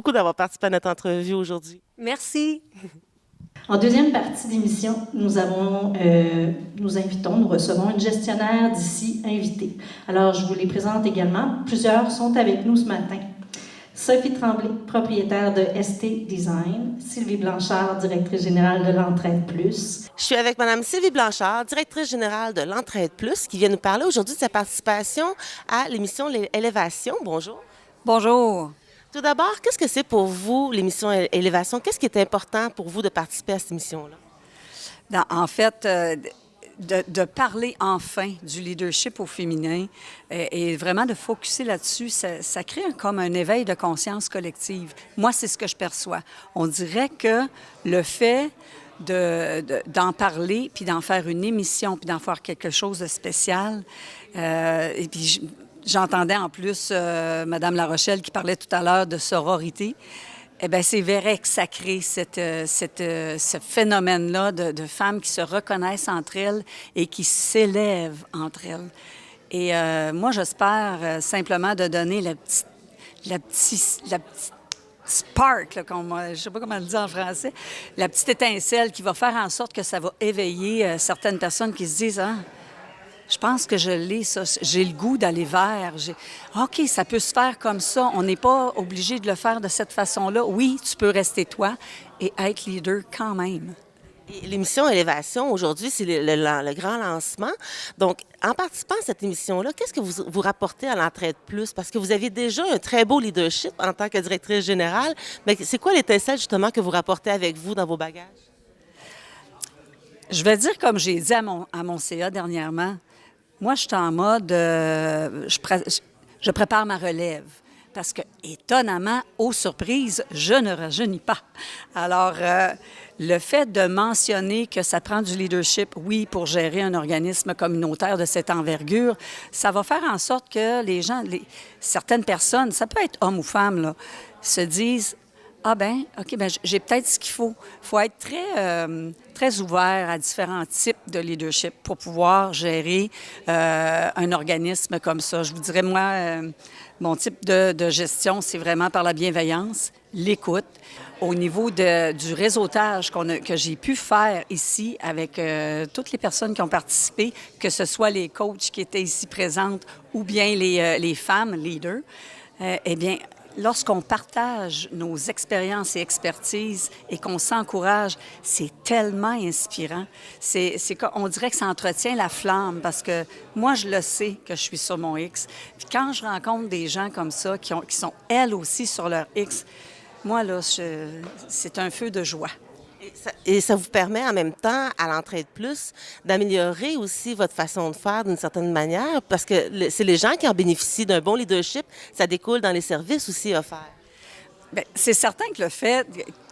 Beaucoup d'avoir participé à notre entrevue aujourd'hui. Merci. En deuxième partie d'émission, nous recevons une gestionnaire d'ici invitée. Alors, je vous les présente également. Plusieurs sont avec nous ce matin. Sophie Tremblay, propriétaire de ST Design. Sylvie Blanchard, directrice générale de l'Entraide Plus. Je suis avec Mme Sylvie Blanchard, directrice générale de l'Entraide Plus, qui vient nous parler aujourd'hui de sa participation à l'émission Élévation. Bonjour. Bonjour. Tout d'abord, qu'est-ce que c'est pour vous, l'émission Élévation? Qu'est-ce qui est important pour vous de participer à cette émission-là? En fait, de parler enfin du leadership au féminin et vraiment de focusser là-dessus, ça crée comme un éveil de conscience collective. Moi, c'est ce que je perçois. On dirait que le fait d'en parler, puis d'en faire une émission, puis d'en faire quelque chose de spécial, et puis j'entendais en plus Mme Larochelle qui parlait tout à l'heure de sororité. Eh bien, c'est vrai que ça crée ce phénomène-là de femmes qui se reconnaissent entre elles et qui s'élèvent entre elles. Et moi, j'espère simplement de donner la petite spark, là, je ne sais pas comment le dire en français, la petite étincelle qui va faire en sorte que ça va éveiller certaines personnes qui se disent « Ah, je pense que je l'ai, ça. J'ai le goût d'aller vers. OK, ça peut se faire comme ça. On n'est pas obligé de le faire de cette façon-là. Oui, tu peux rester toi et être leader quand même. » L'émission Élévation, aujourd'hui, c'est le grand lancement. Donc, en participant à cette émission-là, qu'est-ce que vous rapportez à l'Entraide Plus? Parce que vous avez déjà un très beau leadership en tant que directrice générale. Mais c'est quoi l'étincelle, justement, que vous rapportez avec vous dans vos bagages? Je vais dire, comme j'ai dit à mon CA dernièrement, moi, je suis en mode, je prépare ma relève parce que, étonnamment, aux surprises, je ne rajeunis pas. Alors, le fait de mentionner que ça prend du leadership, oui, pour gérer un organisme communautaire de cette envergure, ça va faire en sorte que les gens, certaines personnes, ça peut être homme ou femme, là, se disent « Ah ben, OK, ben j'ai peut-être ce qu'il faut. » Il faut être très ouvert à différents types de leadership pour pouvoir gérer un organisme comme ça. Je vous dirais, moi, mon type de gestion, c'est vraiment par la bienveillance, l'écoute. Au niveau du réseautage que j'ai pu faire ici avec toutes les personnes qui ont participé, que ce soit les coachs qui étaient ici présentes ou bien les femmes leaders, eh bien, lorsqu'on partage nos expériences et expertises et qu'on s'encourage, c'est tellement inspirant. On dirait que ça entretient la flamme parce que moi, je le sais que je suis sur mon X. Puis quand je rencontre des gens comme ça qui sont elles aussi sur leur X, moi, là, c'est un feu de joie. Et ça vous permet en même temps, à l'Entraide Plus, d'améliorer aussi votre façon de faire d'une certaine manière, parce que c'est les gens qui en bénéficient d'un bon leadership, ça découle dans les services aussi offerts. Bien, c'est certain que le fait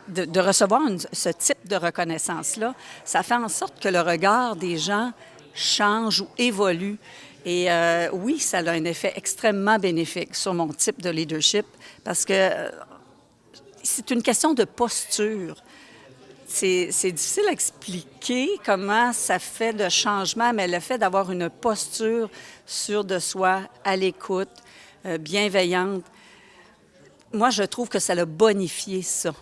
de recevoir ce type de reconnaissance-là, ça fait en sorte que le regard des gens change ou évolue. Et oui, ça a un effet extrêmement bénéfique sur mon type de leadership, parce que c'est une question de posture. C'est difficile à expliquer comment ça fait de changement, mais le fait d'avoir une posture sûre de soi, à l'écoute, bienveillante, moi, je trouve que ça l'a bonifié, ça.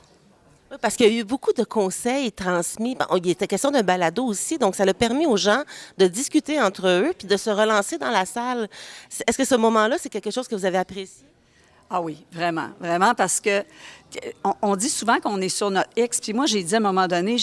Oui, parce qu'il y a eu beaucoup de conseils transmis. Bon, il était question d'un balado aussi, donc ça a permis aux gens de discuter entre eux puis de se relancer dans la salle. Est-ce que ce moment-là, c'est quelque chose que vous avez apprécié? Ah oui, vraiment, vraiment, parce que on dit souvent qu'on est sur notre X, puis moi, j'ai dit à un moment donné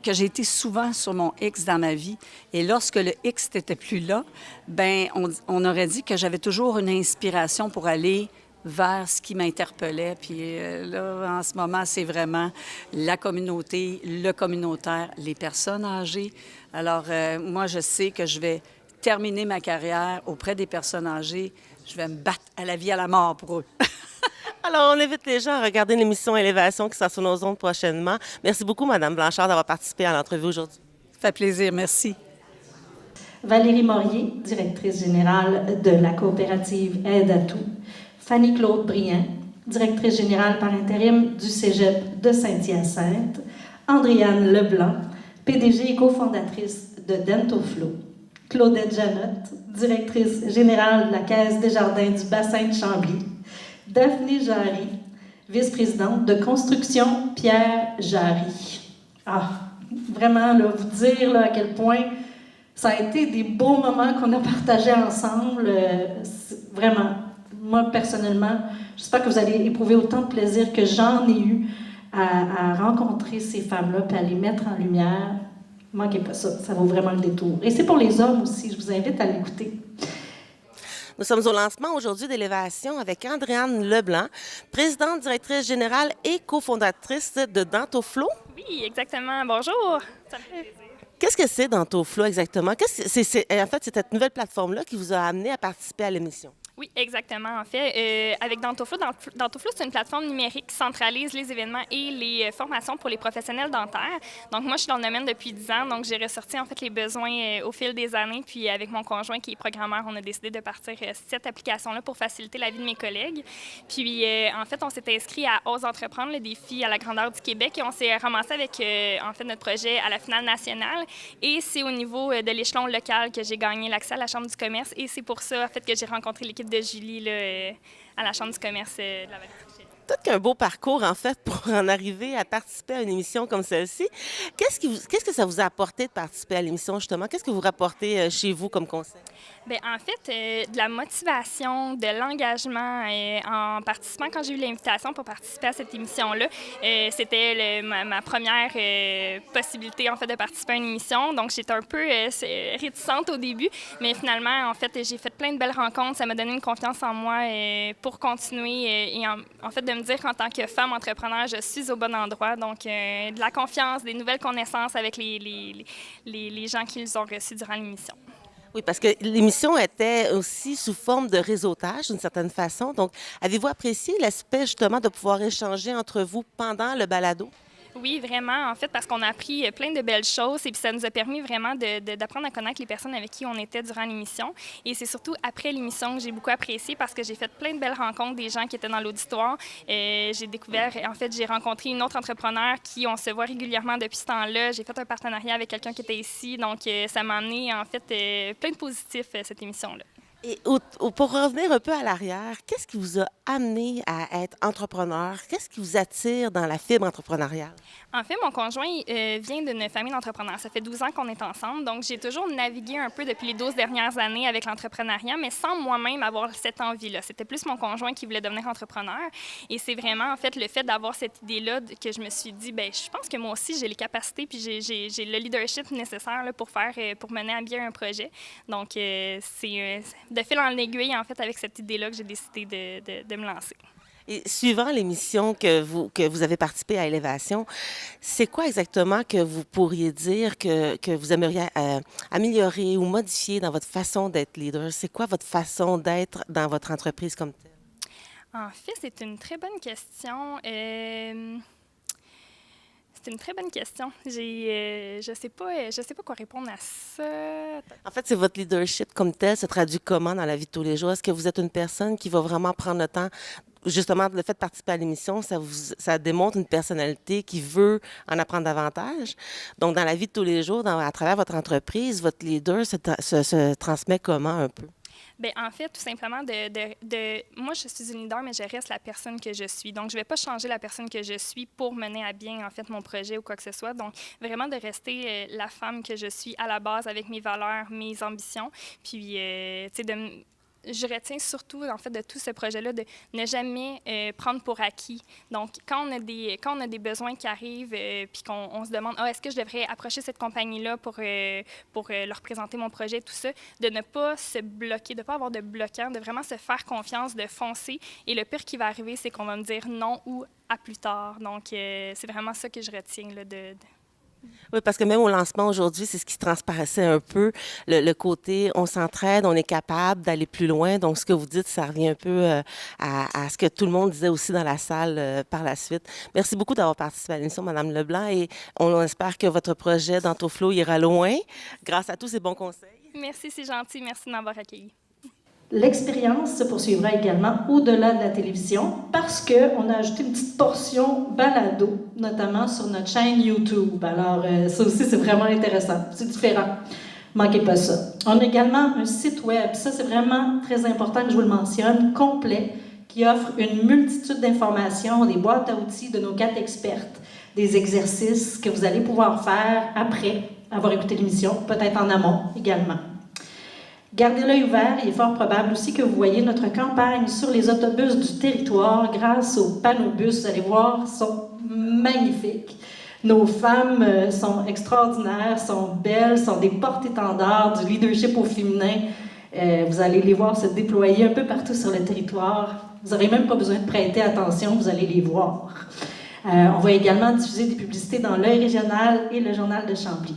que j'ai été souvent sur mon X dans ma vie, et lorsque le X n'était plus là, bien, on aurait dit que j'avais toujours une inspiration pour aller vers ce qui m'interpellait. Puis là, en ce moment, c'est vraiment la communauté, le communautaire, les personnes âgées. Alors, moi, je sais que je vais terminer ma carrière auprès des personnes âgées. Je vais me battre à la vie, à la mort pour eux. Alors, on invite les gens à regarder l'émission Élévation qui sera sur nos ondes prochainement. Merci beaucoup, Mme Blanchard, d'avoir participé à l'entrevue aujourd'hui. Ça fait plaisir, merci. Valérie Morier, directrice générale de la coopérative Aide à tout. Fanny-Claude Briand, directrice générale par intérim du Cégep de Saint-Hyacinthe. Andréane Leblanc, PDG et cofondatrice de Dentoflow. Claudette Janotte, directrice générale de la Caisse des Jardins du bassin de Chambly. Daphné Jarry, vice-présidente de construction Pierre Jarry. Ah, vraiment, là, vous dire là, à quel point ça a été des beaux moments qu'on a partagés ensemble. Vraiment, moi, personnellement, j'espère que vous allez éprouver autant de plaisir que j'en ai eu à rencontrer ces femmes-là puis à les mettre en lumière. Manquez pas ça, ça vaut vraiment le détour. Et c'est pour les hommes aussi, je vous invite à l'écouter. Nous sommes au lancement aujourd'hui d'Élévation avec Andréane Leblanc, présidente, directrice générale et cofondatrice de Dentoflo. Oui, exactement. Bonjour. Ça me fait plaisir. Qu'est-ce que c'est Dentoflo exactement? En fait, c'est cette nouvelle plateforme-là qui vous a amené à participer à l'émission. Oui, exactement. En fait, avec Dentoflo, Dentoflo, c'est une plateforme numérique qui centralise les événements et les formations pour les professionnels dentaires. Donc, moi, je suis dans le domaine depuis 10 ans, donc j'ai ressorti en fait les besoins au fil des années. Puis, avec mon conjoint qui est programmeur, on a décidé de partir cette application-là pour faciliter la vie de mes collègues. Puis, en fait, on s'est inscrit à Ose entreprendre, le défi à la grandeur du Québec, et on s'est ramassé avec en fait notre projet à la finale nationale. Et c'est au niveau de l'échelon local que j'ai gagné l'accès à la Chambre du commerce. Et c'est pour ça en fait que j'ai rencontré l'équipe de Julie là, à la Chambre du commerce de la Vallée-du-Sud. Peut-être qu'un beau parcours, en fait, pour en arriver à participer à une émission comme celle-ci. Qu'est-ce que ça vous a apporté de participer à l'émission, justement? Qu'est-ce que vous rapportez chez vous comme conseil? Bien, en fait, de la motivation, de l'engagement en participant. Quand j'ai eu l'invitation pour participer à cette émission-là, c'était ma première possibilité, en fait, de participer à une émission. Donc, j'étais un peu réticente au début, mais finalement, en fait, j'ai fait plein de belles rencontres. Ça m'a donné une confiance en moi pour continuer et en fait, de me dire qu'en tant que femme entrepreneur, je suis au bon endroit. Donc, de la confiance, des nouvelles connaissances avec les gens qui les ont reçus durant l'émission. Oui, parce que l'émission était aussi sous forme de réseautage, d'une certaine façon. Donc, avez-vous apprécié l'aspect, justement, de pouvoir échanger entre vous pendant le balado? Oui, vraiment, en fait, parce qu'on a appris plein de belles choses et puis ça nous a permis vraiment d'apprendre à connaître les personnes avec qui on était durant l'émission. Et c'est surtout après l'émission que j'ai beaucoup apprécié parce que j'ai fait plein de belles rencontres des gens qui étaient dans l'auditoire. J'ai découvert, en fait, j'ai rencontré une autre entrepreneur qui, on se voit régulièrement depuis ce temps-là. J'ai fait un partenariat avec quelqu'un qui était ici, donc ça m'a amené, en fait, plein de positifs, cette émission-là. Et pour revenir un peu à l'arrière, qu'est-ce qui vous a amené à être entrepreneur? Qu'est-ce qui vous attire dans la fibre entrepreneuriale? En fait, mon conjoint vient d'une famille d'entrepreneurs. Ça fait 12 ans qu'on est ensemble, donc j'ai toujours navigué un peu depuis les 12 dernières années avec l'entrepreneuriat, mais sans moi-même avoir cette envie-là. C'était plus mon conjoint qui voulait devenir entrepreneur. Et c'est vraiment, en fait, le fait d'avoir cette idée-là que je me suis dit, bien, je pense que moi aussi, j'ai les capacités puis j'ai le leadership nécessaire là, pour mener à bien un projet. Donc, c'est de fil en aiguille, en fait, avec cette idée-là que j'ai décidé de me lancer. Et suivant l'émission que vous avez participé à Élévation, c'est quoi exactement que vous pourriez dire que vous aimeriez améliorer ou modifier dans votre façon d'être leader? C'est quoi votre façon d'être dans votre entreprise comme telle? En fait, c'est une très bonne question. C'est une très bonne question. Je sais pas quoi répondre à ça. En fait, c'est votre leadership comme tel se traduit comment dans la vie de tous les jours? Est-ce que vous êtes une personne qui va vraiment prendre le temps? Justement, le fait de participer à l'émission, ça démontre une personnalité qui veut en apprendre davantage. Donc, dans la vie de tous les jours, à travers votre entreprise, votre leader se transmet comment un peu? Bien, en fait, tout simplement, moi, je suis une leader, mais je reste la personne que je suis. Donc, je ne vais pas changer la personne que je suis pour mener à bien, en fait, mon projet ou quoi que ce soit. Donc, vraiment de rester la femme que je suis à la base avec mes valeurs, mes ambitions. Puis, tu sais, je retiens surtout, en fait, de tout ce projet-là, de ne jamais prendre pour acquis. Donc, quand on a des besoins qui arrivent, puis qu'on se demande, est-ce que je devrais approcher cette compagnie-là pour leur présenter mon projet, tout ça, de ne pas se bloquer, de ne pas avoir de bloquant, de vraiment se faire confiance, de foncer. Et le pire qui va arriver, c'est qu'on va me dire non ou à plus tard. Donc, c'est vraiment ça que je retiens, là, Oui, parce que même au lancement aujourd'hui, c'est ce qui transparaissait un peu, le côté on s'entraide, on est capable d'aller plus loin. Donc, ce que vous dites, ça revient un peu à ce que tout le monde disait aussi dans la salle par la suite. Merci beaucoup d'avoir participé à l'émission, Mme Leblanc, et on espère que votre projet Dentoflo ira loin grâce à tous ces bons conseils. Merci, c'est gentil. Merci de m'avoir accueilli. L'expérience se poursuivra également au-delà de la télévision parce qu'on a ajouté une petite portion balado, notamment sur notre chaîne YouTube. Alors, ça aussi, c'est vraiment intéressant. C'est différent. Manquez pas ça. On a également un site web. Ça, c'est vraiment très important que je vous le mentionne, complet, qui offre une multitude d'informations, des boîtes à outils de nos 4 expertes, des exercices que vous allez pouvoir faire après avoir écouté l'émission, peut-être en amont également. Gardez l'œil ouvert, il est fort probable aussi que vous voyez notre campagne sur les autobus du territoire grâce aux panneaux bus. Vous allez voir, ils sont magnifiques. Nos femmes sont extraordinaires, sont belles, sont des porte-étendards du leadership au féminin. Vous allez les voir se déployer un peu partout sur le territoire. Vous n'aurez même pas besoin de prêter attention, vous allez les voir. On va également diffuser des publicités dans l'Œil régional et le Journal de Chambly.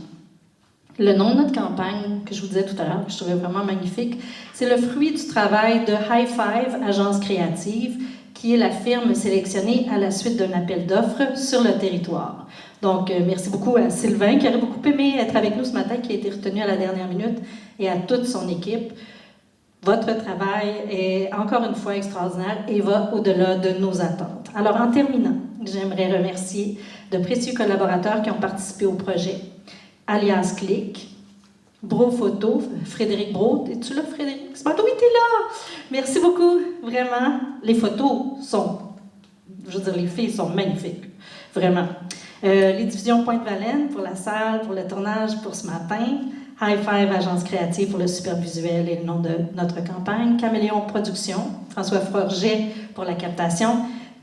Le nom de notre campagne, que je vous disais tout à l'heure, que je trouvais vraiment magnifique, c'est le fruit du travail de High Five, agence créative, qui est la firme sélectionnée à la suite d'un appel d'offres sur le territoire. Donc, merci beaucoup à Sylvain, qui aurait beaucoup aimé être avec nous ce matin, qui a été retenu à la dernière minute, et à toute son équipe. Votre travail est encore une fois extraordinaire et va au-delà de nos attentes. Alors, en terminant, j'aimerais remercier de précieux collaborateurs qui ont participé au projet. Alias Click, Bro Photo, Frédéric Bro. Es-tu là, Frédéric? Ce matin, oui, t'es là! Merci beaucoup, vraiment. Les photos sont, je veux dire, les filles sont magnifiques, vraiment. Les divisions Pointe-Valène pour la salle, pour le tournage pour ce matin. High Five, agence créative pour le super visuel et le nom de notre campagne. Caméléon Productions, François Forget pour la captation.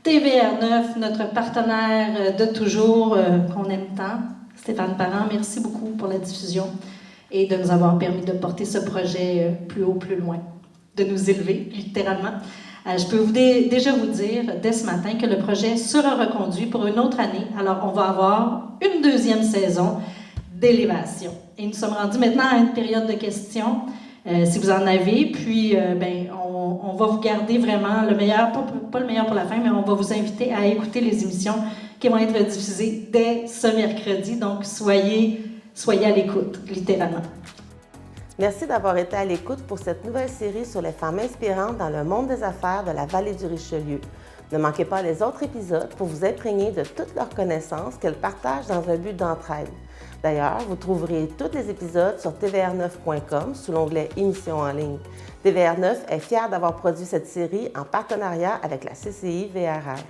TVR9, notre partenaire de toujours, qu'on aime tant. Stéphane Parent, merci beaucoup pour la diffusion et de nous avoir permis de porter ce projet plus haut, plus loin, de nous élever, littéralement. Je peux déjà vous dire, dès ce matin, que le projet sera reconduit pour une autre année. Alors, on va avoir une 2e saison d'élévation. Et nous sommes rendus maintenant à une période de questions, si vous en avez. Puis, on va vous garder vraiment le meilleur, pas le meilleur pour la fin, mais on va vous inviter à écouter les émissions qui vont être diffusées dès ce mercredi. Donc, soyez à l'écoute, littéralement. Merci d'avoir été à l'écoute pour cette nouvelle série sur les femmes inspirantes dans le monde des affaires de la vallée du Richelieu. Ne manquez pas les autres épisodes pour vous imprégner de toutes leurs connaissances qu'elles partagent dans un but d'entraide. D'ailleurs, vous trouverez tous les épisodes sur tvr9.com sous l'onglet Émissions en ligne. TVR9 est fier d'avoir produit cette série en partenariat avec la CCI VRR.